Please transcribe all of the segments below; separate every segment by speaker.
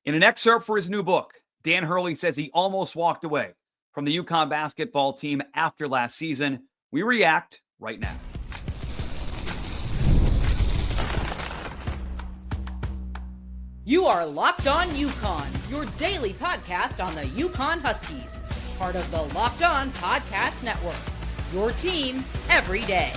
Speaker 1: In an excerpt for his new book, Dan Hurley says he almost walked away from the UConn basketball team after last season. We react right now.
Speaker 2: You are Locked On UConn, your daily podcast on the UConn Huskies, part of the Locked On Podcast Network, your team every day.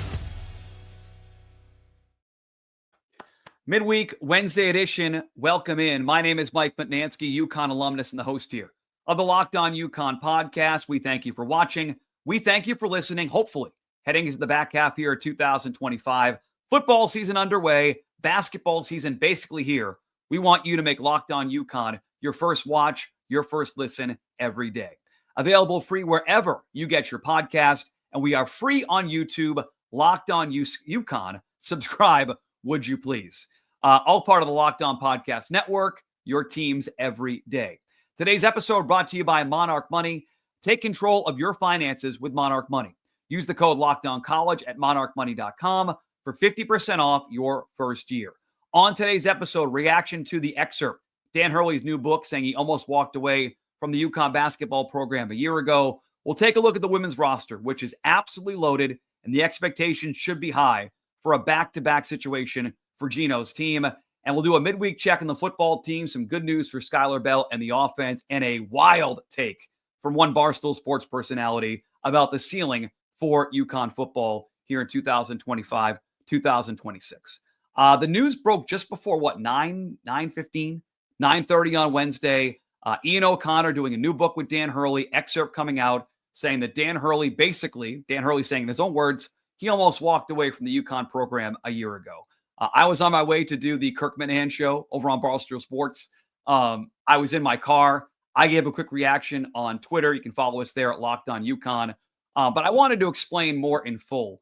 Speaker 1: Midweek Wednesday edition, welcome in. My name is Mike Mutnansky, UConn alumnus and the host here of the Locked On UConn podcast. We thank you for watching. We thank you for listening. Hopefully, heading into the back half here of 2025, football season underway, basketball season basically here. We want you to make Locked On UConn your first watch, your first listen every day. Available free wherever you get your podcast, and we are free on YouTube, Locked On UConn. Subscribe, would you please? All part of the Locked On Podcast Network, your teams every day. Today's episode brought to you by Monarch Money. Take control of your finances with Monarch Money. Use the code LOCKEDONCollege at monarchmoney.com for 50% off your first year. On today's episode, reaction to the excerpt, Dan Hurley's new book saying he almost walked away from the UConn basketball program a year ago. We'll take a look at the women's roster, which is absolutely loaded, and the expectations should be high for a back-to-back situation for Gino's team. And we'll do a midweek check on the football team, some good news for Skyler Bell and the offense, and a wild take from one Barstool sports personality about the ceiling for UConn football here in 2025, 2026. The news broke just before, 9:15, 9:30 on Wednesday. Ian O'Connor doing a new book with Dan Hurley, excerpt coming out saying that Dan Hurley saying in his own words, he almost walked away from the UConn program a year ago. I was on my way to do the Kirk Minahan show over on Barstool Sports. I was in my car. I gave a quick reaction on Twitter. You can follow us there at Locked On UConn. But I wanted to explain more in full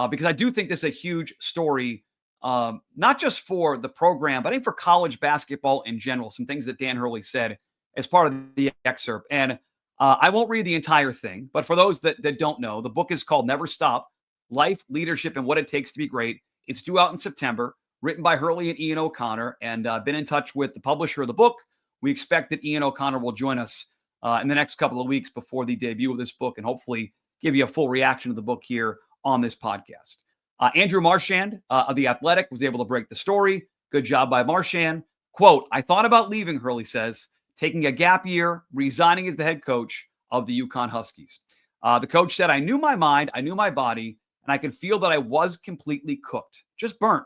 Speaker 1: because I do think this is a huge story, not just for the program, but I think for college basketball in general, some things that Dan Hurley said as part of the excerpt. And I won't read the entire thing, but for those that don't know, the book is called Never Stop: Life, Leadership, and What It Takes to Be Great. It's due out in September, written by Hurley and Ian O'Connor, and been in touch with the publisher of the book. We expect that Ian O'Connor will join us in the next couple of weeks before the debut of this book and hopefully give you a full reaction to the book here on this podcast. Andrew Marchand of The Athletic was able to break the story. Good job by Marchand. Quote, "I thought about leaving," Hurley says, "taking a gap year, resigning as the head coach of the UConn Huskies." The coach said, "I knew my mind, I knew my body, and I could feel that I was completely cooked, just burnt.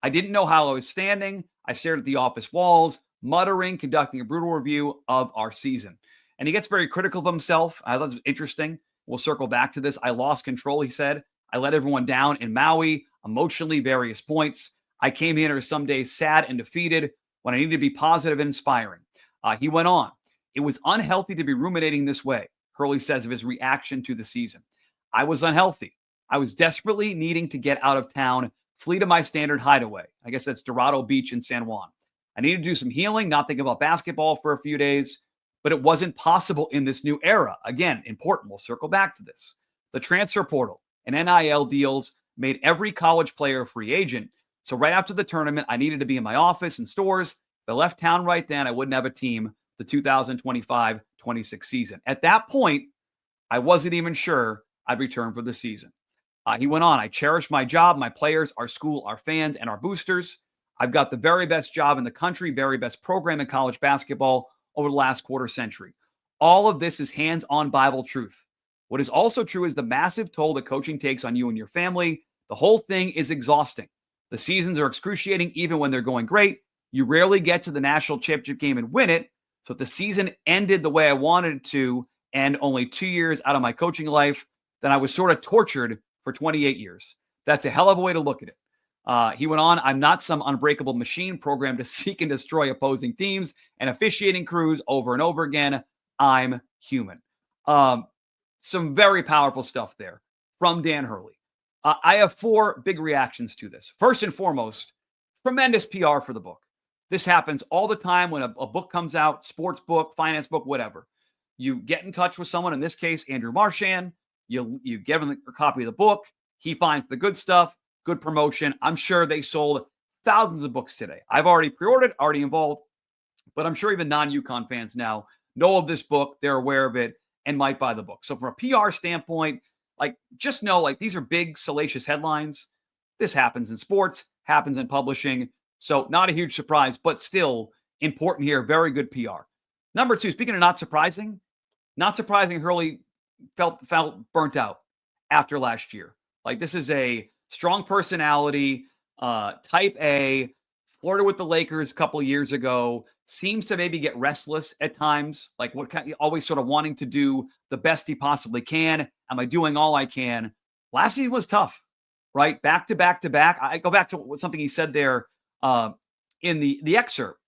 Speaker 1: I didn't know how I was standing. I stared at the office walls, muttering, conducting a brutal review of our season." And he gets very critical of himself. I thought it was interesting. We'll circle back to this. "I lost control," he said. "I let everyone down in Maui, emotionally, various points. I came here some days sad and defeated when I needed to be positive and inspiring." He went on, "It was unhealthy to be ruminating this way," Hurley says of his reaction to the season. "I was unhealthy. I was desperately needing to get out of town, flee to my standard hideaway." I guess that's Dorado Beach in San Juan. "I needed to do some healing, not think about basketball for a few days, but it wasn't possible in this new era." Again, important. We'll circle back to this. "The transfer portal and NIL deals made every college player a free agent. So right after the tournament, I needed to be in my office and stores. If I left town right then, I wouldn't have a team the 2025-26 season. At that point, I wasn't even sure I'd return for the season." He went on, "I cherish my job, my players, our school, our fans, and our boosters. I've got the very best job in the country, very best program in college basketball over the last quarter century. All of this is hands-on Bible truth. What is also true is the massive toll that coaching takes on you and your family. The whole thing is exhausting. The seasons are excruciating even when they're going great. You rarely get to the national championship game and win it. So if the season ended the way I wanted it to and only 2 years out of my coaching life, then I was sort of tortured for 28 years. That's a hell of a way to look at it." He went on, "I'm not some unbreakable machine programmed to seek and destroy opposing teams and officiating crews over and over again. I'm human." Some very powerful stuff there from Dan Hurley. I have 4 big reactions to this. First and foremost, tremendous PR for the book. This happens all the time when a book comes out, sports book, finance book, whatever. You get in touch with someone, in this case, Andrew Marchand. You give him a copy of the book. He finds the good stuff, good promotion. I'm sure they sold thousands of books today. I've already pre-ordered, already involved. But I'm sure even non-UConn fans now know of this book. They're aware of it and might buy the book. So from a PR standpoint, like, just know, like, these are big, salacious headlines. This happens in sports, happens in publishing. So not a huge surprise, but still important here. Very good PR. Number two, speaking of not surprising, Hurley felt burnt out after last year. Like, this is a strong personality, type A, flirted with the Lakers a couple of years ago, seems to maybe get restless at times, like always sort of wanting to do the best he possibly can. Am I doing all I can? Last season was tough, right? Back to back to back. I go back to something he said there in the excerpt.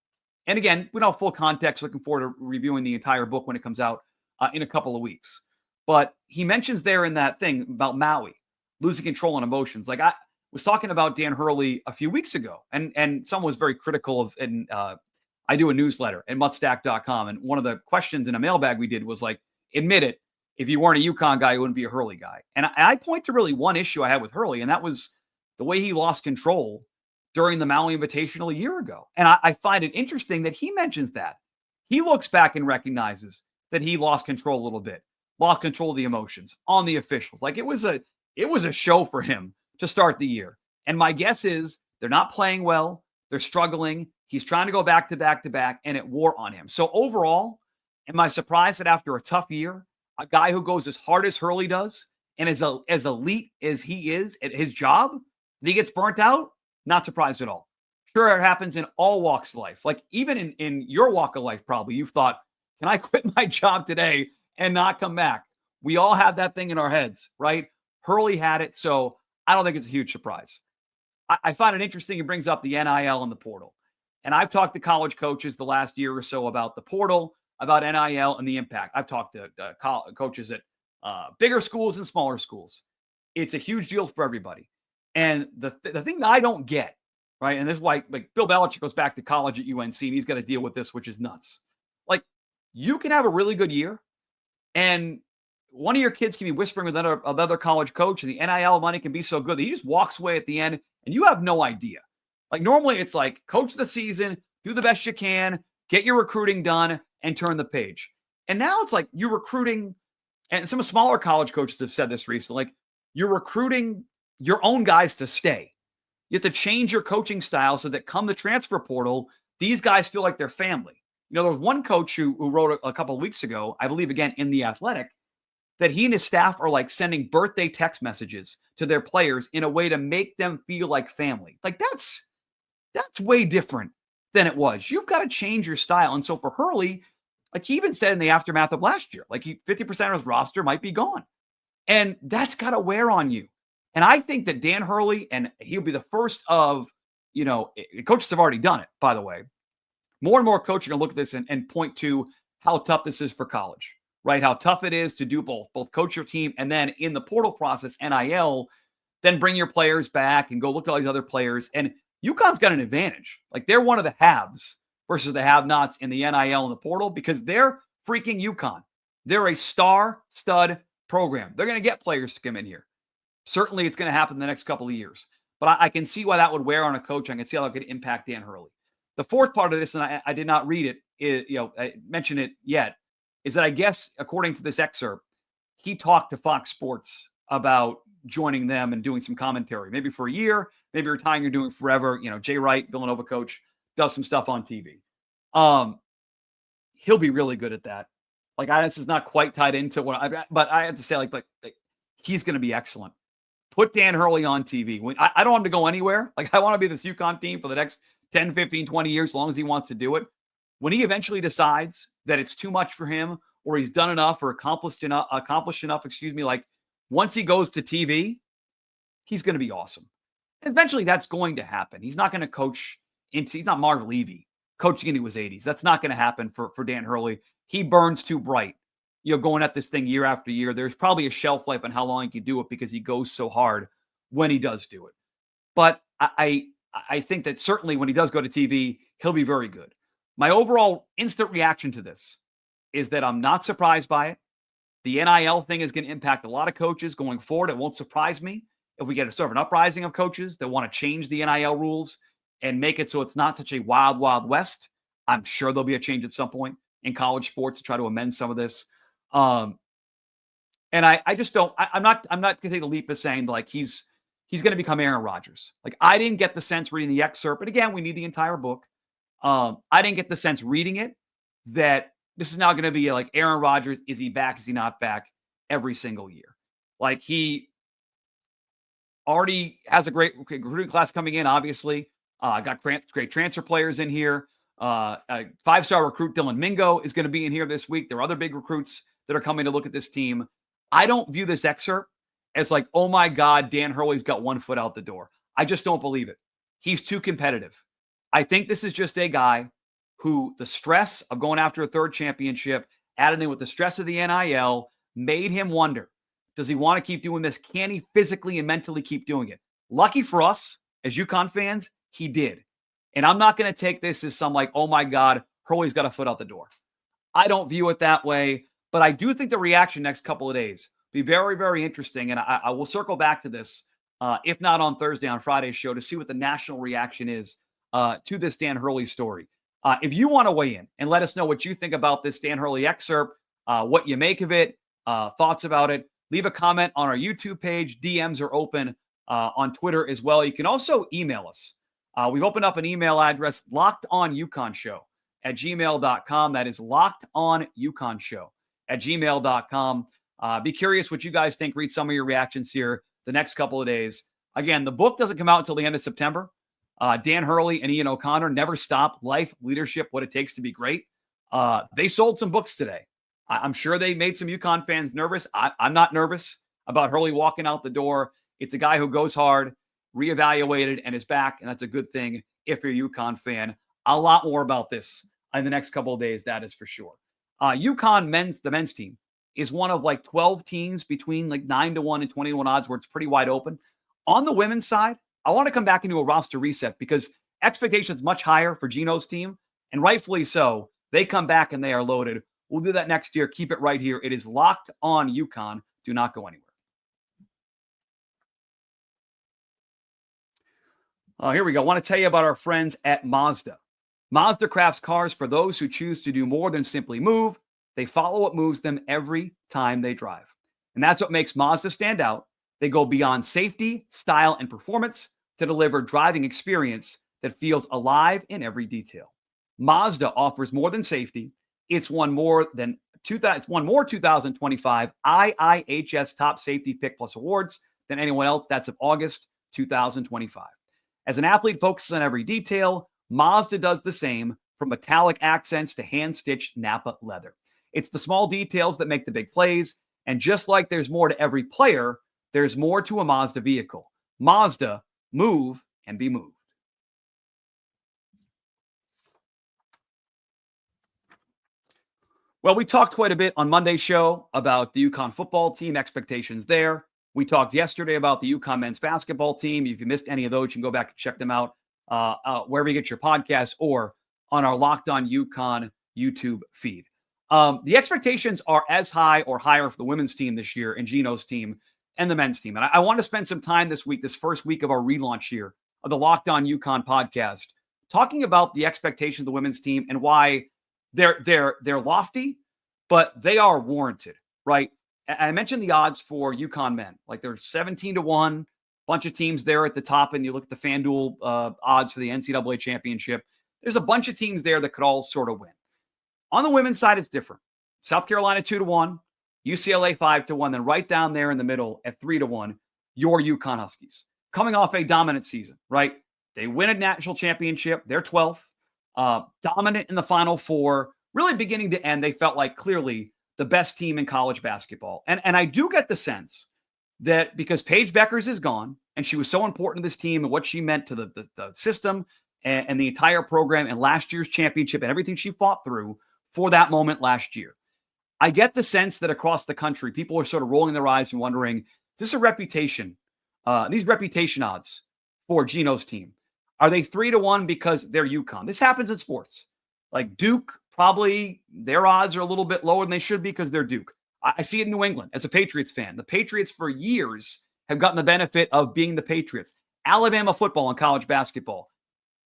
Speaker 1: And again, we don't have full context. Looking forward to reviewing the entire book when it comes out in a couple of weeks. But he mentions there in that thing about Maui, losing control and emotions. Like, I was talking about Dan Hurley a few weeks ago, and someone was very critical of, and I do a newsletter at mutstack.com. And one of the questions in a mailbag we did was like, admit it, if you weren't a UConn guy, you wouldn't be a Hurley guy. And I point to really one issue I had with Hurley, and that was the way he lost control during the Maui Invitational a year ago. And I find it interesting that he mentions that. He looks back and recognizes that he lost control a little bit, lost control of the emotions on the officials. Like, it was a show for him to start the year. And my guess is they're not playing well. They're struggling. He's trying to go back to back to back, and it wore on him. So overall, am I surprised that after a tough year, a guy who goes as hard as Hurley does and as elite as he is at his job, that he gets burnt out? Not surprised at all. Sure, it happens in all walks of life. Like, even in your walk of life, probably you've thought, can I quit my job today and not come back? We all have that thing in our heads, right? Hurley had it, so I don't think it's a huge surprise. I find it interesting. He brings up the NIL and the portal. And I've talked to college coaches the last year or so about the portal, about NIL and the impact. I've talked to coaches at bigger schools and smaller schools. It's a huge deal for everybody. And the thing that I don't get, right, and this is why, like, Bill Belichick goes back to college at UNC, and he's got to deal with this, which is nuts. Like, you can have a really good year, and one of your kids can be whispering with another college coach, and the NIL money can be so good that he just walks away at the end, and you have no idea. Like, normally it's like, coach the season, do the best you can, get your recruiting done, and turn the page. And now it's like you're recruiting, and some smaller college coaches have said this recently, like, you're recruiting your own guys to stay. You have to change your coaching style so that come the transfer portal, these guys feel like they're family. You know, there was one coach who wrote a couple of weeks ago, I believe, again, in The Athletic, that he and his staff are like sending birthday text messages to their players in a way to make them feel like family. Like, that's way different than it was. You've got to change your style. And so for Hurley, like, he even said in the aftermath of last year, like, 50% of his roster might be gone. And that's got to wear on you. And I think that Dan Hurley, and he'll be the first of, you know, coaches have already done it, by the way. More and more coaches are going to look at this and point to how tough this is for college, right? How tough it is to do both coach your team, and then in the portal process, NIL, then bring your players back and go look at all these other players. And UConn's got an advantage. Like, they're one of the haves versus the have-nots in the NIL and the portal, because they're freaking UConn. They're a star-stud program. They're going to get players to come in here. Certainly, it's going to happen in the next couple of years. But I can see why that would wear on a coach. I can see how that could impact Dan Hurley. The fourth part of this, and I did not read it, I mentioned it yet, is that I guess, according to this excerpt, he talked to Fox Sports about joining them and doing some commentary, maybe for a year, maybe retiring or doing forever. You know, Jay Wright, Villanova coach, does some stuff on TV. He'll be really good at that. Like, this is not quite tied into but I have to say, like he's going to be excellent. Put Dan Hurley on TV. I don't want him to go anywhere. Like, I want to be this UConn team for the next 10, 15, 20 years, as long as he wants to do it. When he eventually decides that it's too much for him, or he's done enough or accomplished enough, like, once he goes to TV, he's going to be awesome. And eventually that's going to happen. He's not going to coach he's not Marv Levy coaching into his 80s. That's not going to happen for Dan Hurley. He burns too bright. You know, going at this thing year after year. There's probably a shelf life on how long he can do it, because he goes so hard when he does do it. But I think that certainly when he does go to TV, he'll be very good. My overall instant reaction to this is that I'm not surprised by it. The NIL thing is going to impact a lot of coaches going forward. It won't surprise me if we get a sort of an uprising of coaches that want to change the NIL rules and make it so it's not such a wild, wild west. I'm sure there'll be a change at some point in college sports to try to amend some of this. And I just don't. I'm not going to take the leap of saying like he's going to become Aaron Rodgers. Like I didn't get the sense reading the excerpt, but again, we need the entire book. I didn't get the sense reading it that this is now going to be like Aaron Rodgers. Is he back? Is he not back? Every single year. Like he already has a great recruiting class coming in. Obviously, got great transfer players in here. A 5-star recruit Dylan Mingo is going to be in here this week. There are other big recruits that are coming to look at this team. I don't view this excerpt as like, oh my God, Dan Hurley's got one foot out the door. I just don't believe it. He's too competitive. I think this is just a guy who the stress of going after a third championship, added in with the stress of the NIL, made him wonder, does he want to keep doing this? Can he physically and mentally keep doing it? Lucky for us as UConn fans, he did. And I'm not going to take this as some like, oh my God, Hurley's got a foot out the door. I don't view it that way. But I do think the reaction next couple of days be very, very interesting. And I will circle back to this, if not on Thursday, on Friday's show, to see what the national reaction is to this Dan Hurley story. If you want to weigh in and let us know what you think about this Dan Hurley excerpt, what you make of it, thoughts about it, leave a comment on our YouTube page. DMs are open on Twitter as well. You can also email us. We've opened up an email address, lockedonyouconshow@gmail.com. That is lockedonyouconshow@gmail.com. Be curious what you guys think. Read some of your reactions here the next couple of days. Again, the book doesn't come out until the end of September. Dan Hurley and Ian O'Connor never stop. Life, leadership, what it takes to be great. They sold some books today. I'm sure they made some UConn fans nervous. I'm not nervous about Hurley walking out the door. It's a guy who goes hard, reevaluated, and is back, and that's a good thing if you're a UConn fan. A lot more about this in the next couple of days, that is for sure. UConn the men's team is one of like 12 teams between like 9-1 and 20-1 odds where it's pretty wide open. On the women's side, I want to come back into a roster reset because expectations much higher for Gino's team, and rightfully so. They come back and they are loaded. We'll do that next year. Keep it right here. It is Locked On UConn. Do not go anywhere. Here we go. I want to tell you about our friends at Mazda. Mazda crafts cars for those who choose to do more than simply move. They follow what moves them every time they drive. And that's what makes Mazda stand out. They go beyond safety, style, and performance to deliver driving experience that feels alive in every detail. Mazda offers more than safety. It's won more 2025 IIHS Top Safety Pick Plus awards than anyone else. That's of August 2025. As an athlete focuses on every detail, Mazda does the same, from metallic accents to hand-stitched Napa leather. It's the small details that make the big plays, and just like there's more to every player, there's more to a Mazda vehicle. Mazda, move and be moved. Well, we talked quite a bit on Monday's show about the UConn football team, expectations there. We talked yesterday about the UConn men's basketball team. If you missed any of those, you can go back and check them out wherever you get your podcasts or on our Locked On UConn YouTube feed. The expectations are as high or higher for the women's team this year and Gino's team and the men's team. And I want to spend some time this week, this first week of our relaunch here of the Locked On UConn podcast, talking about the expectations of the women's team and why they're lofty, but they are warranted, right? I mentioned the odds for UConn men. Like they're 17-1, bunch of teams there at the top, and you look at the FanDuel odds for the NCAA championship. There's a bunch of teams there that could all sort of win. On the women's side, it's different. South Carolina 2-1, UCLA 5-1, then right down there in the middle at 3-1, your UConn Huskies. Coming off a dominant season, right? They win a national championship. They're 12th. Dominant in the Final Four. Really beginning to end, they felt like clearly the best team in college basketball. And I do get the sense that because Paige Beckers is gone, and she was so important to this team and what she meant to the system and the entire program and last year's championship and everything she fought through for that moment last year. I get the sense that across the country, people are sort of rolling their eyes and wondering, is this a reputation? These reputation odds for Gino's team, are they 3-1 because they're UConn? This happens in sports. Like Duke, probably their odds are a little bit lower than they should be because they're Duke. I see it in New England as a Patriots fan. The Patriots for years have gotten the benefit of being the Patriots. Alabama football and college basketball.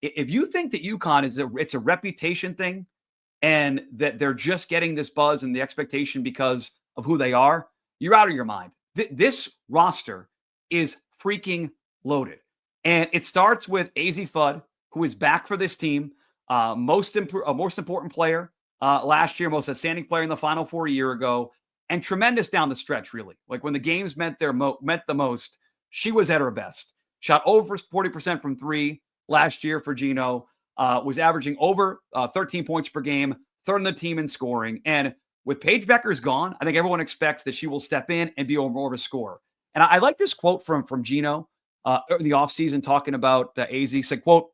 Speaker 1: If you think that UConn it's a reputation thing and that they're just getting this buzz and the expectation because of who they are, you're out of your mind. This roster is freaking loaded. And it starts with Azzi Fudd, who is back for this team. Most important player last year, most outstanding player in the Final Four a year ago, and tremendous down the stretch, really. Like when the games meant the most, she was at her best. Shot over 40% from three last year for Gino, was averaging over 13 points per game, third in the team in scoring. And with Paige Bueckers gone, I think everyone expects that she will step in and be more of a scorer. And I like this quote from Gino in the offseason talking about Azzi. He said, quote,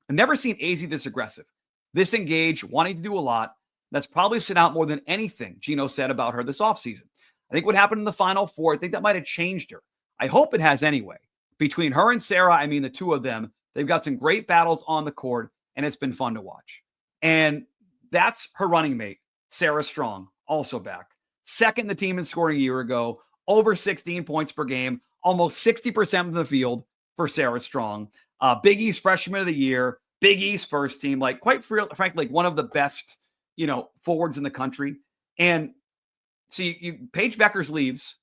Speaker 1: "I've never seen Azzi this aggressive, this engaged, wanting to do a lot. That's probably stood out more than anything," Gino said about her this offseason. I think what happened in the Final Four, I think that might have changed her. I hope it has anyway. Between her and Sarah, I mean, the two of them, they've got some great battles on the court, and it's been fun to watch. And that's her running mate, Sarah Strong, also back. Second in the team in scoring a year ago, over 16 points per game, almost 60% of the field for Sarah Strong. Big East Freshman of the Year, Big East first team, like quite frankly, like one of the best, forwards in the country. And so Paige Bueckers leaves.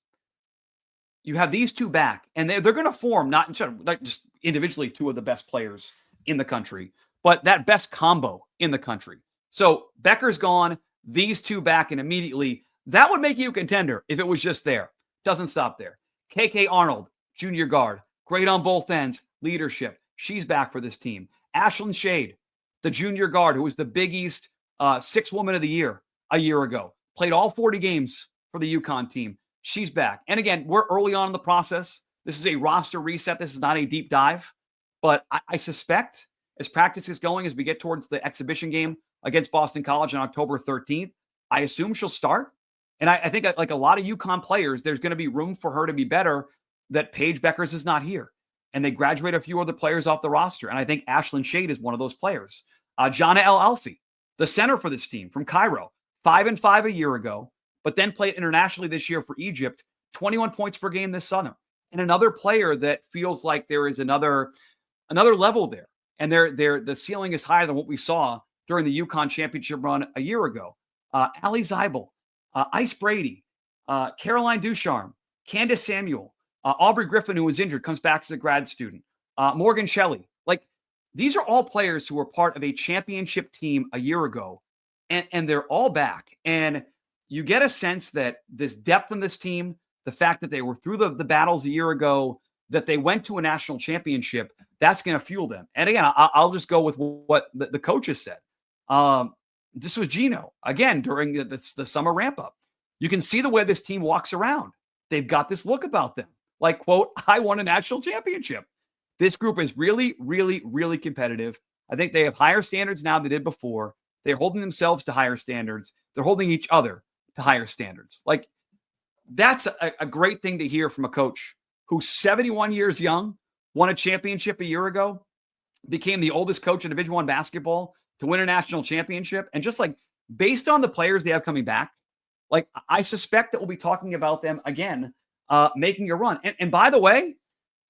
Speaker 1: You have these two back, and they're going to form not just individually two of the best players in the country, but that best combo in the country. So Bueckers gone, these two back, and immediately that would make you a contender if it was just there. Doesn't stop there. KK Arnold, junior guard, great on both ends, leadership. She's back for this team. Ashlyn Shade, the junior guard who was the Big East Sixth Woman of the Year a year ago, played all 40 games for the UConn team. She's back. And again, we're early on in the process. This is a roster reset. This is not a deep dive. But I suspect as practice is going, as we get towards the exhibition game against Boston College on October 13th, I assume she'll start. And I think like a lot of UConn players, there's going to be room for her to be better that Paige Bueckers is not here. And they graduate a few other players off the roster. And I think Ashlyn Shade is one of those players. Jana El Alfi, the center for this team from Cairo, 5-5 a year ago, but then played internationally this year for Egypt, 21 points per game this summer. And another player that feels like there is another level there. And the ceiling is higher than what we saw during the UConn championship run a year ago. Ali Zeibel, Ice Brady, Caroline Ducharme, Candace Samuel, Aubrey Griffin, who was injured, comes back as a grad student, Morgan Shelley. Like, these are all players who were part of a championship team a year ago, and they're all back. And you get a sense that this depth in this team, the fact that they were through the battles a year ago, that they went to a national championship, that's going to fuel them. And again, I'll just go with what the coaches said. This was Gino, again, during the summer ramp-up. You can see the way this team walks around. They've got this look about them. Like, quote, "I won a national championship." This group is really, really, really competitive. I think they have higher standards now than they did before. They're holding themselves to higher standards. They're holding each other to higher standards. Like, that's a great thing to hear from a coach who's 71 years young, won a championship a year ago, became the oldest coach in Division I basketball to win a national championship. And just like based on the players they have coming back, like I suspect that we'll be talking about them again, making a run. And by the way,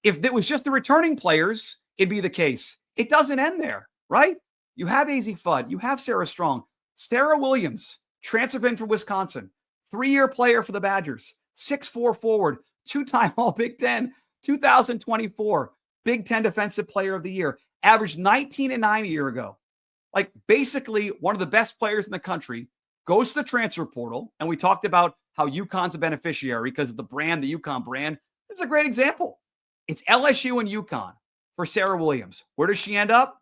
Speaker 1: if it was just the returning players, it'd be the case. It doesn't end there, right? You have Azzi Fudd, you have Sarah Strong, Sarah Williams, transfer in from Wisconsin, 3-year player for the Badgers, 6'4" forward, 2-time All Big Ten, 2024 Big Ten Defensive Player of the Year, averaged 19 and 9 a year ago. Like basically one of the best players in the country, goes to the transfer portal. And we talked about how UConn's a beneficiary because of the brand, the UConn brand. It's a great example. It's LSU and UConn for Sarah Williams. Where does she end up?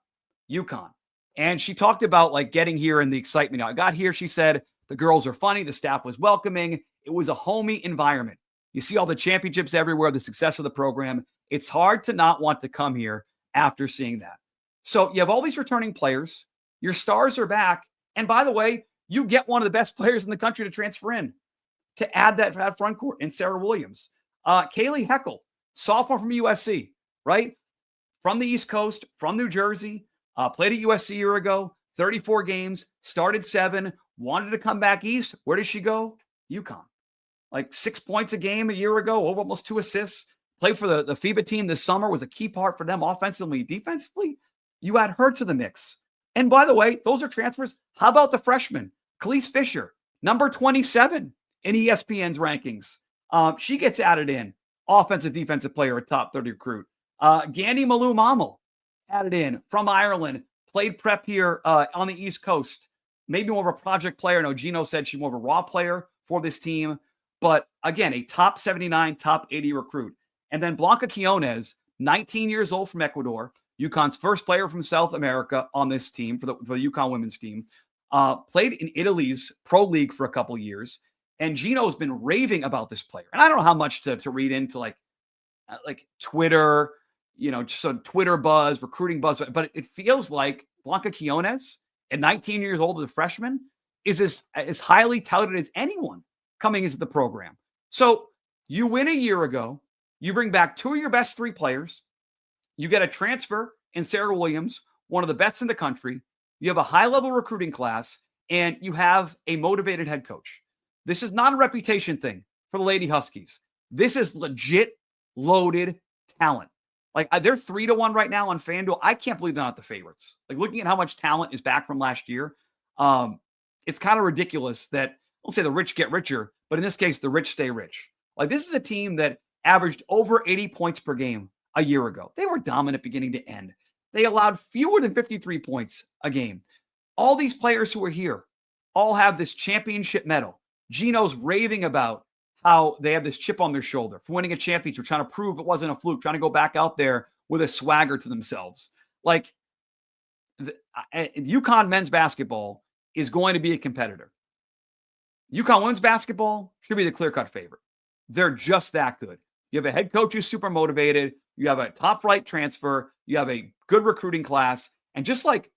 Speaker 1: UConn. And she talked about like getting here and the excitement. I got here, she said, the girls are funny. The staff was welcoming. It was a homey environment. You see all the championships everywhere, the success of the program. It's hard to not want to come here after seeing that. So you have all these returning players. Your stars are back. And by the way, you get one of the best players in the country to transfer in to add that front court in Sarah Williams. Kaylee Heckel, sophomore from USC, right? From the East Coast, from New Jersey, played at USC a year ago, 34 games, started 7, wanted to come back east. Where does she go? UConn. Like 6 points a game a year ago, over almost 2 assists. Played for the FIBA team this summer, was a key part for them offensively, defensively. You add her to the mix. And by the way, those are transfers. How about the freshman, Khalees Fisher, number 27 in ESPN's rankings? She gets added in. Offensive, defensive player, a top 30 recruit. Gandhi Malu added in from Ireland, played prep here on the East Coast. Maybe more of a project player. No, Gino said she's more of a raw player for this team. But again, a top 79, top 80 recruit. And then Blanca Quinones, 19 years old from Ecuador, UConn's first player from South America on this team for the UConn women's team. Played in Italy's Pro League for a couple years. And Gino's been raving about this player. And I don't know how much to read into like Twitter, just so Twitter buzz, recruiting buzz. But it feels like Blanca Quinones, at 19 years old as a freshman, is as highly touted as anyone coming into the program. So you win a year ago. You bring back two of your best three players. You get a transfer in Sarah Williams, one of the best in the country. You have a high-level recruiting class, and you have a motivated head coach. This is not a reputation thing for the Lady Huskies. This is legit loaded talent. Like, they're 3-1 right now on FanDuel. I can't believe they're not the favorites. Like, looking at how much talent is back from last year, it's kind of ridiculous that, let's say the rich get richer, but in this case, the rich stay rich. Like, this is a team that averaged over 80 points per game a year ago. They were dominant beginning to end. They allowed fewer than 53 points a game. All these players who are here all have this championship medal. Gino's raving about how they have this chip on their shoulder for winning a championship, trying to prove it wasn't a fluke, trying to go back out there with a swagger to themselves. Like, UConn men's basketball is going to be a competitor. UConn women's basketball should be the clear-cut favorite. They're just that good. You have a head coach who's super motivated. You have a top-flight transfer. You have a good recruiting class. And just like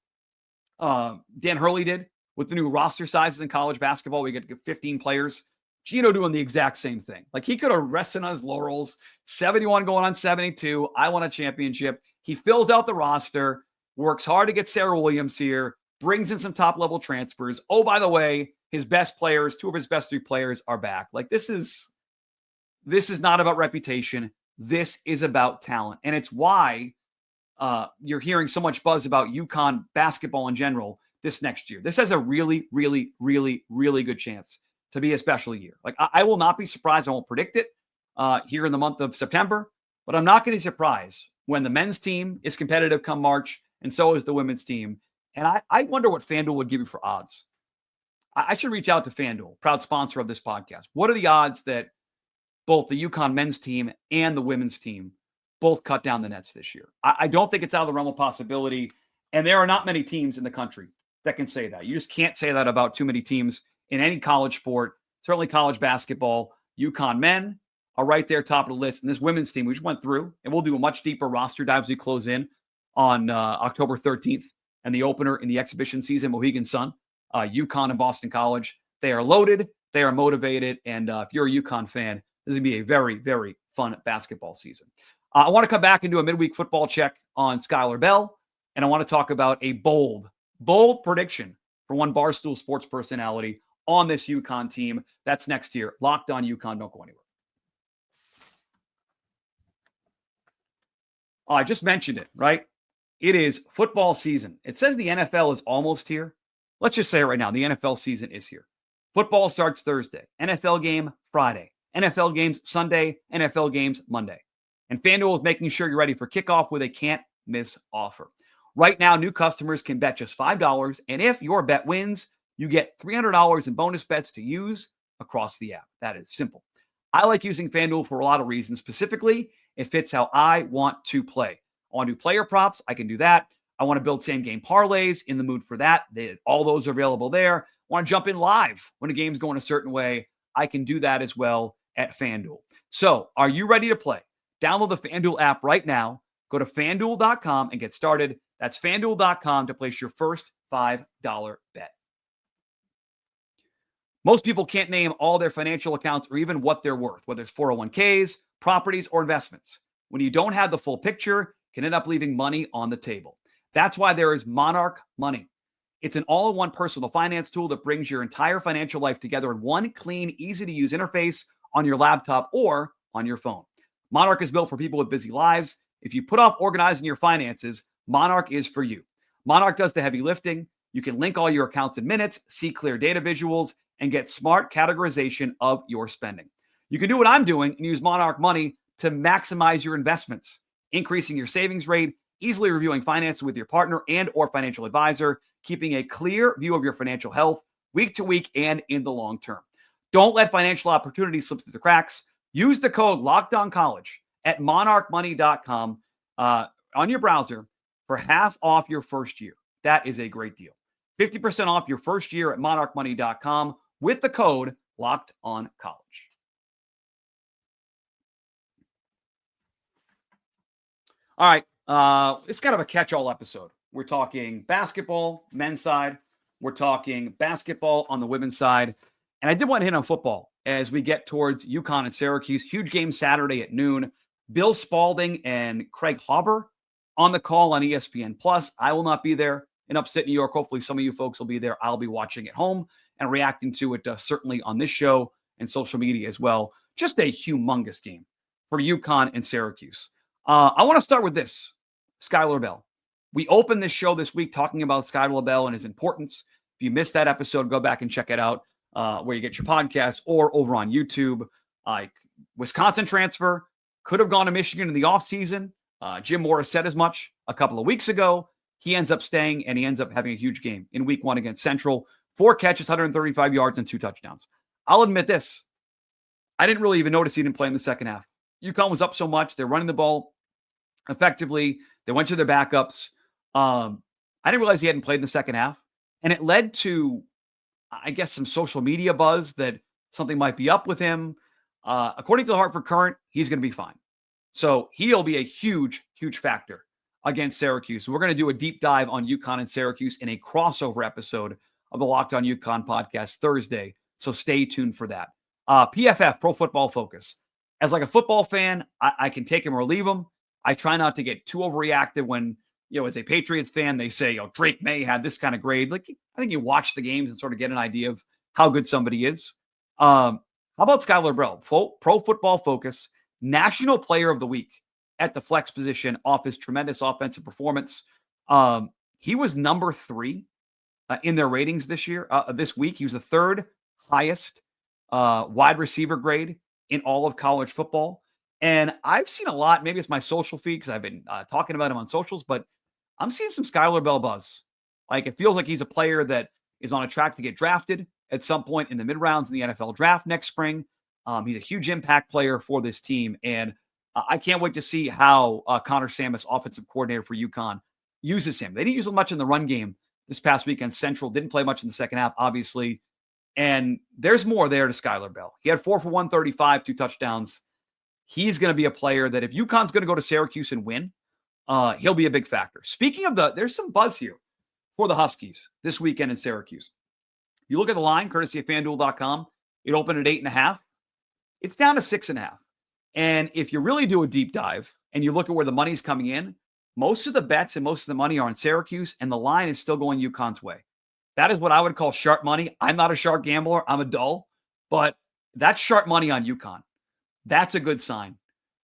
Speaker 1: Dan Hurley did with the new roster sizes in college basketball, we get 15 players. Gino doing the exact same thing. Like, he could have rested on his laurels, 71 going on 72. I won a championship. He fills out the roster, works hard to get Sarah Williams here, brings in some top-level transfers. Oh, by the way, his best players, two of his best three players are back. Like, this is not about reputation. This is about talent. And it's why you're hearing so much buzz about UConn basketball in general this next year. This has a really, really, really, really good chance to be a special year. Like, I will not be surprised. I won't predict it here in the month of September, but I'm not going to be surprised when the men's team is competitive come March, and so is the women's team. And I wonder what FanDuel would give you for odds. I should reach out to FanDuel, proud sponsor of this podcast. What are the odds that both the UConn men's team and the women's team both cut down the nets this year? I don't think it's out of the realm of possibility. And there are not many teams in the country that can say that. You just can't say that about too many teams in any college sport, certainly college basketball. UConn men are right there, top of the list. And this women's team, we just went through, and we'll do a much deeper roster dive as we close in on October 13th and the opener in the exhibition season, Mohegan Sun, UConn and Boston College. They are loaded. They are motivated. And if you're a UConn fan, this is going to be a very, very fun basketball season. I want to come back and do a midweek football check on Skyler Bell. And I want to talk about a bold prediction for one Barstool sports personality on this UConn team. That's next year. Locked on UConn. Don't go anywhere. I just mentioned it, right? It is football season. It says the NFL is almost here. Let's just say it right now. The NFL season is here. Football starts Thursday. NFL game Friday. NFL games Sunday. NFL games Monday. And FanDuel is making sure you're ready for kickoff with a can't-miss offer. Right now, new customers can bet just $5, and if your bet wins, you get $300 in bonus bets to use across the app. That is simple. I like using FanDuel for a lot of reasons. Specifically, it fits how I want to play. I want to do player props. I can do that. I want to build same-game parlays. In the mood for that. All those are available there. I want to jump in live when a game's going a certain way. I can do that as well at FanDuel. So, are you ready to play? Download the FanDuel app right now. Go to FanDuel.com and get started. That's FanDuel.com to place your first $5 bet. Most people can't name all their financial accounts or even what they're worth, whether it's 401ks, properties, or investments. When you don't have the full picture, it can end up leaving money on the table. That's why there is Monarch Money. It's an all-in-one personal finance tool that brings your entire financial life together in one clean, easy-to-use interface on your laptop or on your phone. Monarch is built for people with busy lives. If you put off organizing your finances, Monarch is for you. Monarch does the heavy lifting. You can link all your accounts in minutes, see clear data visuals, and get smart categorization of your spending. You can do what I'm doing and use Monarch Money to maximize your investments, increasing your savings rate, easily reviewing finances with your partner and or financial advisor, keeping a clear view of your financial health week to week and in the long term. Don't let financial opportunities slip through the cracks. Use the code LOCKEDONCollege at monarchmoney.com on your browser for half off your first year. That is a great deal. 50% off your first year at monarchmoney.com with the code LOCKEDONCollege. All right. It's kind of a catch-all episode. We're talking basketball, men's side. We're talking basketball on the women's side. And I did want to hit on football as we get towards UConn and Syracuse. Huge game Saturday at noon. Bill Spalding and Craig Hauber on the call on ESPN+. I will not be there in upstate New York. Hopefully some of you folks will be there. I'll be watching at home and reacting to it certainly on this show and social media as well. Just a humongous game for UConn and Syracuse. I want to start with this, Skyler Bell. We opened this show this week talking about Skyler Bell and his importance. If you missed that episode, go back and check it out where you get your podcast or over on YouTube. Wisconsin transfer, could have gone to Michigan in the offseason. Jim Morris said as much a couple of weeks ago. He ends up staying, and he ends up having a huge game in week 1 against Central. 4 catches, 135 yards, and 2 touchdowns. I'll admit this. I didn't really even notice he didn't play in the second half. UConn was up so much. They're running the ball effectively. They went to their backups. I didn't realize he hadn't played in the second half. And it led to, I guess, some social media buzz that something might be up with him. According to the Hartford Courant, he's going to be fine. So he'll be a huge, huge factor against Syracuse. We're going to do a deep dive on UConn and Syracuse in a crossover episode of the Locked On UConn podcast Thursday. So stay tuned for that. PFF, Pro Football Focus. As like a football fan, I can take him or leave him. I try not to get too overreactive when, as a Patriots fan, they say, Drake May had this kind of grade. Like, I think you watch the games and sort of get an idea of how good somebody is. How about Skyler Bell? Pro Football Focus, National Player of the Week at the flex position off his tremendous offensive performance. He was number 3 in their ratings this week. He was the 3rd highest wide receiver grade in all of college football. And I've seen a lot, maybe it's my social feed because I've been talking about him on socials, but I'm seeing some Skyler Bell buzz. Like, it feels like he's a player that is on a track to get drafted at some point in the mid-rounds in the NFL draft next spring. He's a huge impact player for this team. And I can't wait to see how Connor Samus, offensive coordinator for UConn, uses him. They didn't use him much in the run game this past weekend. Central didn't play much in the second half, obviously. And there's more there to Skyler Bell. He had 4 for 135, 2 touchdowns. He's going to be a player that if UConn's going to go to Syracuse and win, he'll be a big factor. Speaking of there's some buzz here for the Huskies this weekend in Syracuse. You look at the line, courtesy of FanDuel.com, it opened at 8.5. It's down to 6.5. And if you really do a deep dive and you look at where the money's coming in, most of the bets and most of the money are on Syracuse, and the line is still going UConn's way. That is what I would call sharp money. I'm not a sharp gambler. I'm a dull. But that's sharp money on UConn. That's a good sign.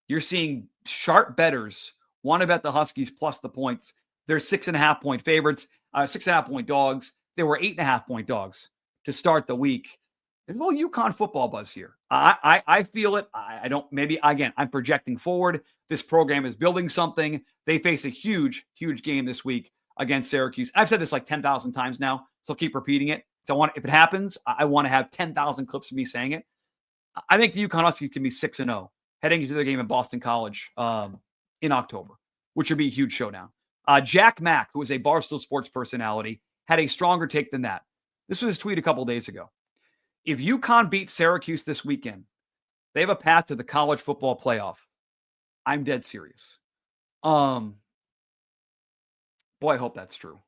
Speaker 1: You're seeing sharp bettors want to bet the Huskies plus the points. They're 6.5-point favorites, 6.5-point dogs. They were 8.5-point dogs to start the week. There's a little UConn football buzz here. I feel it. I don't, maybe, again, I'm projecting forward. This program is building something. They face a huge, huge game this week against Syracuse. I've said this like 10,000 times now, so I'll keep repeating it. So if it happens, I want to have 10,000 clips of me saying it. I think the UConn Huskies can be 6-0 heading into their game at Boston College in October, which would be a huge showdown. Jack Mack, who is a Barstool Sports personality, had a stronger take than that. This was his tweet a couple of days ago. If UConn beats Syracuse this weekend, they have a path to the college football playoff. I'm dead serious. Boy, I hope that's true.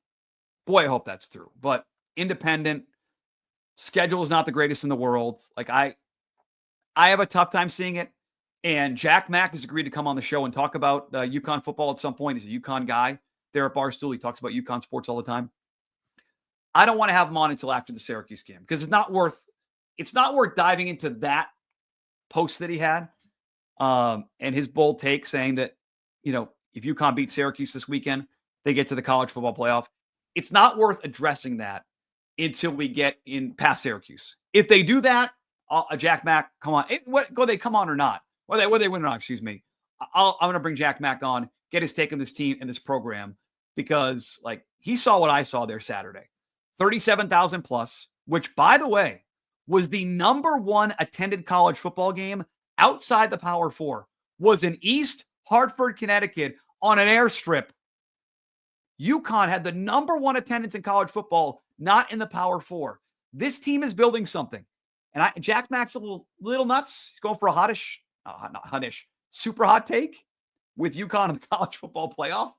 Speaker 1: But independent, schedule is not the greatest in the world. Like, I have a tough time seeing it. And Jack Mack has agreed to come on the show and talk about UConn football at some point. He's a UConn guy there at Barstool. He talks about UConn sports all the time. I don't want to have him on until after the Syracuse game because it's not worth diving into that post that he had and his bold take saying that, if UConn beats Syracuse this weekend, they get to the college football playoff. It's not worth addressing that until we get in past Syracuse. If they do that, Jack Mack, come on. Whether they come on or not, whether they win or not, excuse me, I'm going to bring Jack Mack on, get his take on this team and this program, because like he saw what I saw there Saturday. 37,000 plus, which, by the way, was the number one attended college football game outside the Power Four, was in East Hartford, Connecticut, on an airstrip. UConn had the number one attendance in college football, not in the Power Four. This team is building something. And Jack Mack's a little nuts. He's going for a super hot take with UConn in the college football playoff.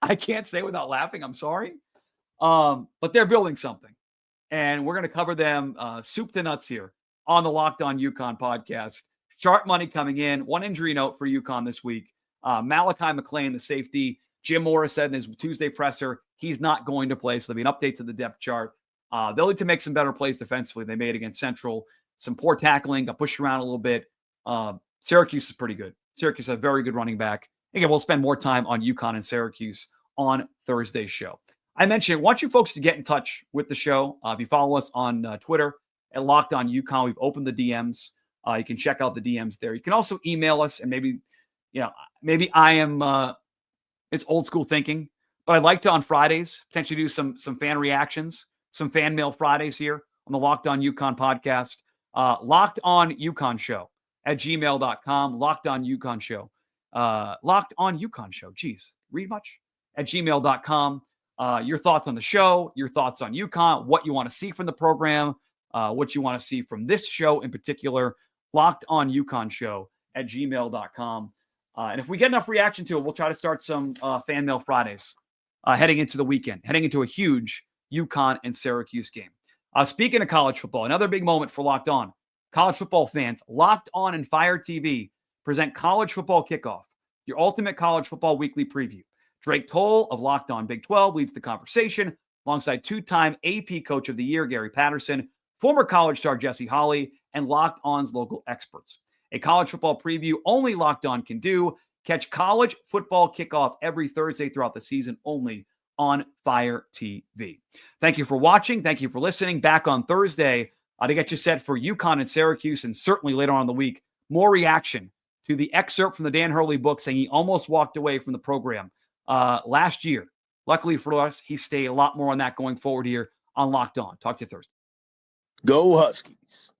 Speaker 1: I can't say without laughing. I'm sorry. But they're building something. And we're going to cover them soup to nuts here on the Locked On UConn podcast. Sharp money coming in. One injury note for UConn this week. Malachi McClain, the safety. Jim Morris said in his Tuesday presser, he's not going to play. So there'll be an update to the depth chart. They'll need to make some better plays defensively. They made against Central. Some poor tackling, got pushed around a little bit. Syracuse is pretty good. Syracuse has a very good running back. Again, we'll spend more time on UConn and Syracuse on Thursday's show. I mentioned, I want you folks to get in touch with the show. If you follow us on Twitter at Locked On UConn, we've opened the DMs. You can check out the DMs there. You can also email us, and maybe I am, it's old school thinking, but I'd like to on Fridays potentially do some fan reactions, some fan mail Fridays here on the Locked On UConn podcast. Locked On UConn Show at gmail.com. Locked On UConn Show. Locked On UConn Show. Geez, read much? At gmail.com. Your thoughts on the show, your thoughts on UConn, what you want to see from the program, what you want to see from this show in particular. Locked On UConn Show at gmail.com. And if we get enough reaction to it, we'll try to start some fan mail Fridays heading into the weekend, heading into a huge UConn and Syracuse game. Speaking of college football, another big moment for Locked On. College football fans, Locked On and Fire TV present College Football Kickoff, your ultimate college football weekly preview. Drake Toll of Locked On Big 12 leads the conversation alongside two-time AP Coach of the Year, Gary Patterson, former college star Jesse Holley, and Locked On's local experts. A college football preview only Locked On can do. Catch College Football Kickoff every Thursday throughout the season only on Fire TV. Thank you for watching. Thank you for listening. Back on Thursday to get you set for UConn and Syracuse, and certainly later on in the week, more reaction to the excerpt from the Dan Hurley book saying he almost walked away from the program last year. Luckily for us, he stayed a lot more on that going forward here on Locked On. Talk to you Thursday.
Speaker 3: Go Huskies.